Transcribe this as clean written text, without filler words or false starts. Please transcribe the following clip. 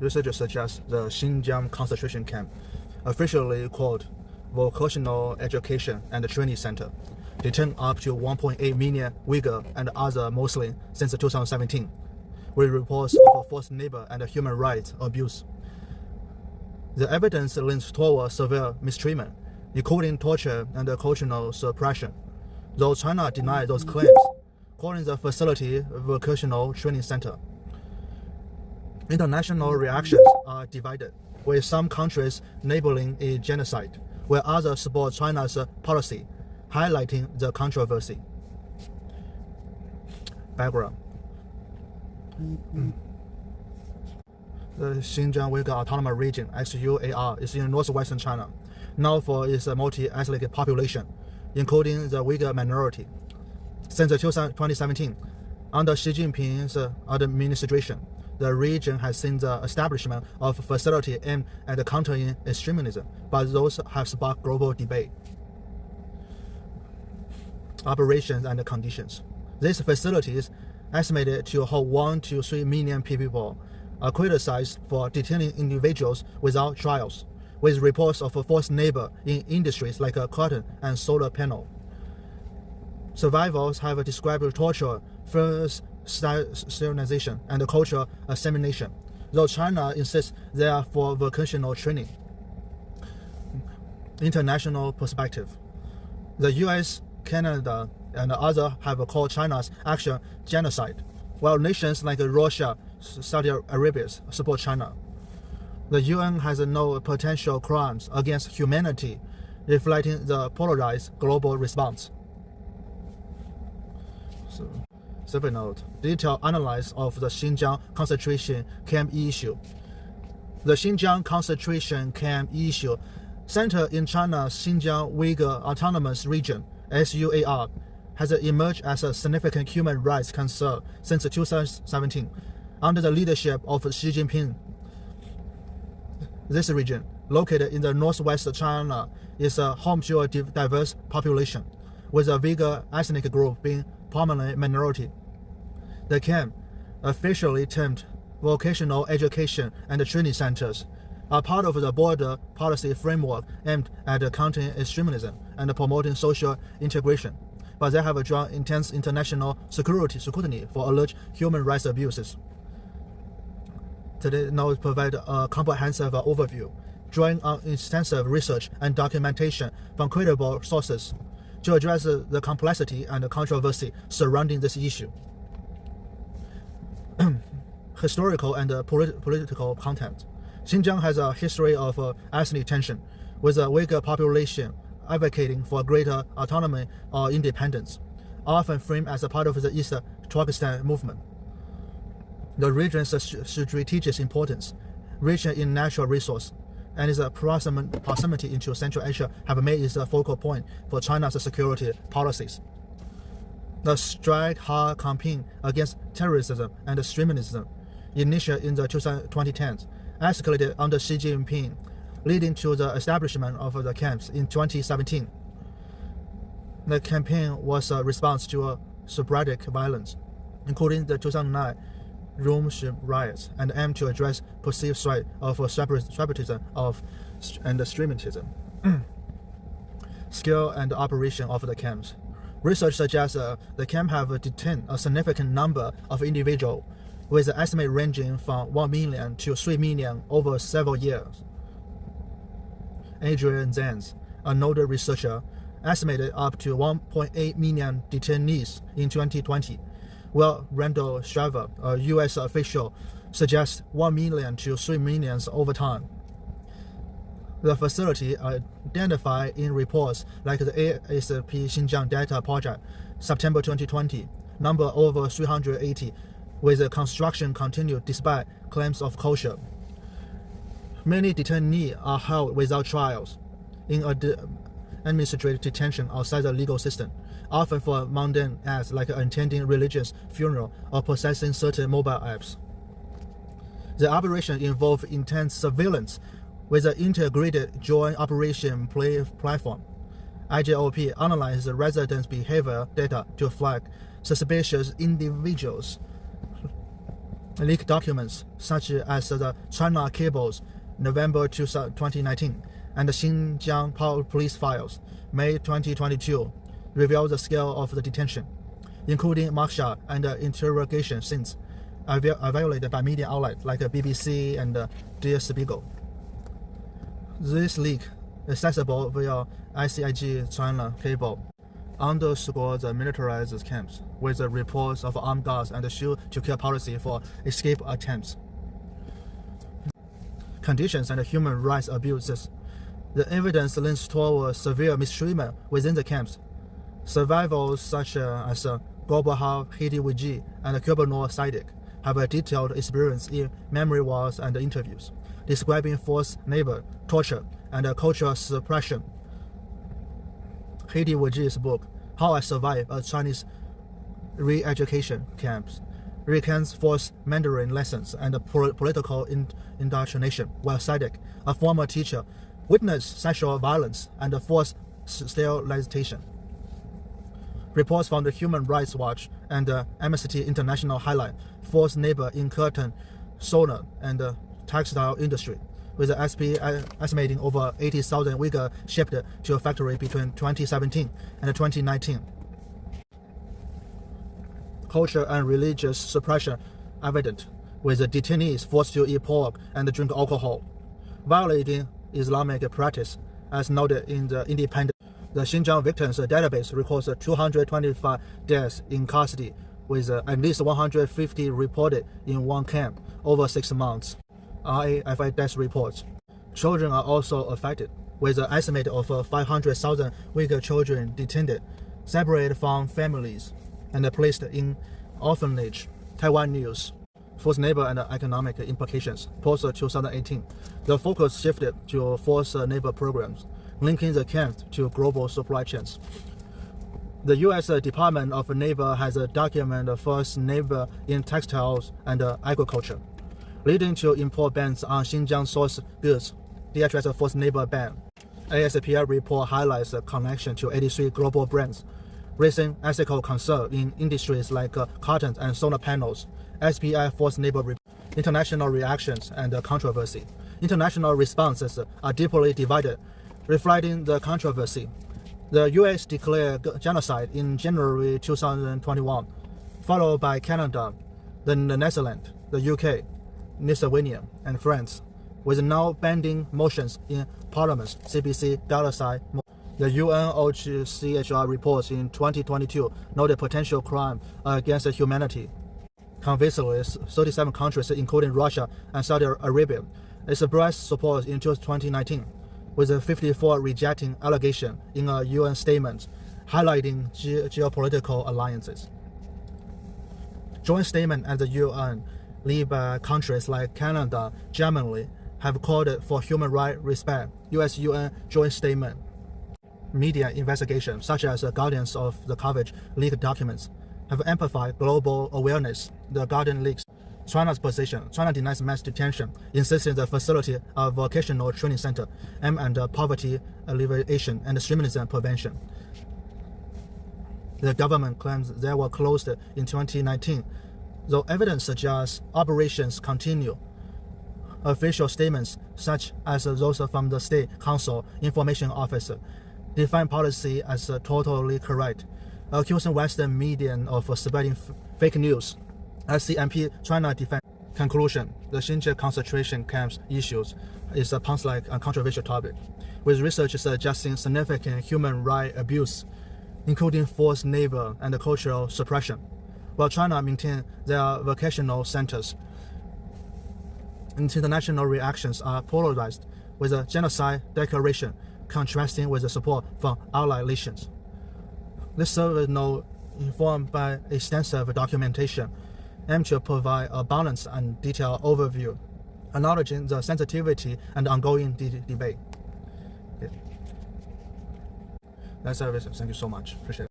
Researchers suggest the Xinjiang concentration camp, officially called Vocational Education and Training Center, detained up to 1.8 million Uyghur and other Muslims since 2017, with reports of forced labor and human rights abuse. The evidence leans toward severe mistreatment, including torture and cultural suppression, though China denied those claims, calling the facility Vocational Training Center. International reactions are divided, with some countries labeling a genocide, while others support China's policy, highlighting the controversy. Background. The Xinjiang Uyghur Autonomous Region, XUAR, is in northwestern China, known for its multi-ethnic population, including the Uyghur minority. Since 2017, under Xi Jinping's administration, the region has seen the establishment of facilities aimed at countering extremism, but those have sparked global debate. Operations and conditions. These facilities, estimated to hold 1 to 3 million people, are criticized for detaining individuals without trials, with reports of forced labor in industries like cotton and solar panel. Survivors have described torture, forced sterilization, and cultural assimilation, though China insists they are for vocational training. International perspective. The US, Canada, and others have called China's action genocide, while nations like Russia, Saudi Arabia support China. The UN has no potential crimes against humanity, reflecting the polarized global response. Separate note: detailed analysis of the Xinjiang concentration camp issue. The Xinjiang concentration camp issue, centered in China's Xinjiang Uyghur Autonomous Region (XUAR), has emerged as a significant human rights concern since 2017, under the leadership of Xi Jinping. This region, located in the northwest China, is home to a diverse population, with the Uyghur ethnic group being prominent minority. The camp, officially termed Vocational Education and Training Centers, are part of the border policy framework aimed at countering extremism and promoting social integration, but they have drawn intense international scrutiny for alleged human rights abuses. Today, now provide a comprehensive overview, drawing on extensive research and documentation from credible sources to address the complexity and controversy surrounding this issue. Historical and political content. Xinjiang has a history of ethnic tension, with the Uyghur population advocating for greater autonomy or independence, often framed as a part of the East Turkestan movement. The region's strategic importance, rich in natural resource, and its proximity into Central Asia have made it a focal point for China's security policies. The Strike Hard campaign against terrorism and extremism, initiated in the 2010s, escalated under Xi Jinping, leading to the establishment of the camps in 2017. The campaign was a response to sporadic violence, including the 2009 Rome riots, and aimed to address perceived threat of separatism and extremism. Scale and operation of the camps. Research suggests the camp have detained a significant number of individuals, with an estimate ranging from 1 million to 3 million over several years. Adrian Zenz, a noted researcher, estimated up to 1.8 million detainees in 2020, while Randall Shriver, a U.S. official, suggests 1 million to 3 million over time. The facility identified in reports like the ASP Xinjiang Data Project, September 2020, number over 380, with the construction continued despite claims of closure. Many detainees are held without trials, in administrative detention outside the legal system, often for mundane acts like attending religious funeral or possessing certain mobile apps. The operation involved intense surveillance with an integrated joint operation platform. IJOP analyzed the residents' behavior data to flag suspicious individuals, leaked documents such as the China cables, November 2019, and the Xinjiang police files, May 2022, reveal the scale of the detention, including mugshot and interrogation scenes, are violated by media outlets like BBC and Der Spiegel. This leak, accessible via ICIG China cable, underscores the militarized camps with the reports of armed guards and the shoot-to-kill policy for escape attempts. Conditions and human rights abuses. The evidence leans toward severe mistreatment within the camps. Survivors such as Gorbahar Hidi-Wiji and Kubanor Saidik have a detailed experience in memory walls and interviews, describing forced labor, torture, and cultural suppression. Hidi-Wiji's book, How I Survived a Chinese Re-Education Camps, recounts forced Mandarin lessons and political indoctrination, while Saidik, a former teacher, witnessed sexual violence and forced sterilization. Reports from the Human Rights Watch and Amnesty International highlight forced labor in curtain, solar, and textile industry, with the SP estimating over 80,000 Uyghur shipped to a factory between 2017 and 2019. Culture and religious suppression evident, with the detainees forced to eat pork and drink alcohol, violating Islamic practice, as noted in the Independent. The Xinjiang Victims Database records 225 deaths in custody, with at least 150 reported in one camp over 6 months. RAFI death reports. Children are also affected, with an estimate of 500,000 Uyghur children detained, separated from families, and placed in orphanage. Taiwan News. Forced labor and economic implications. Post-2018, the focus shifted to forced labor programs, linking the camps to global supply chains. The U.S. Department of Labor has documented forced labor in textiles and agriculture, leading to import bans on Xinjiang source goods. DHS forced labor ban. ASPR report highlights the connection to 83 global brands, raising ethical concern in industries like cotton and solar panels. SPI forced labor report. International reactions and controversy. International responses are deeply divided, reflecting the controversy. The U.S. declared genocide in January 2021, followed by Canada, the Netherlands, the UK, Lithuania, and France, with now binding motions in parliaments. CBC Galatasaray. The UNOCHR reports in 2022 noted potential crime against humanity. Conversely, 37 countries, including Russia and Saudi Arabia, expressed support in 2019, with 54 rejecting allegation in a UN statement, highlighting geopolitical alliances. Joint statement at the UN, led by countries like Canada, Germany, have called for human rights respect. US-UN joint statement. Media investigations, such as the Guardians of the Coverage leaked documents, have amplified global awareness. The Guardian leaks China's position. China denies mass detention, insisting the facility a vocational training center aimed at poverty alleviation and extremism prevention. The government claims they were closed in 2019, though evidence suggests operations continue. Official statements, such as those from the State Council Information Office, define policy as totally correct, accusing Western media of spreading fake news. SCMP China Defense. Conclusion: the Xinjiang concentration camps issues is a punch-like and controversial topic, with research suggesting significant human rights abuse, including forced labor and cultural suppression. While China maintains their vocational centers, international reactions are polarized, with a genocide declaration contrasting with the support from allied nations. This survey is informed by extensive documentation aimed to provide a balanced and detailed overview, acknowledging the sensitivity and ongoing debate. That's everything. Thank you so much. Appreciate it.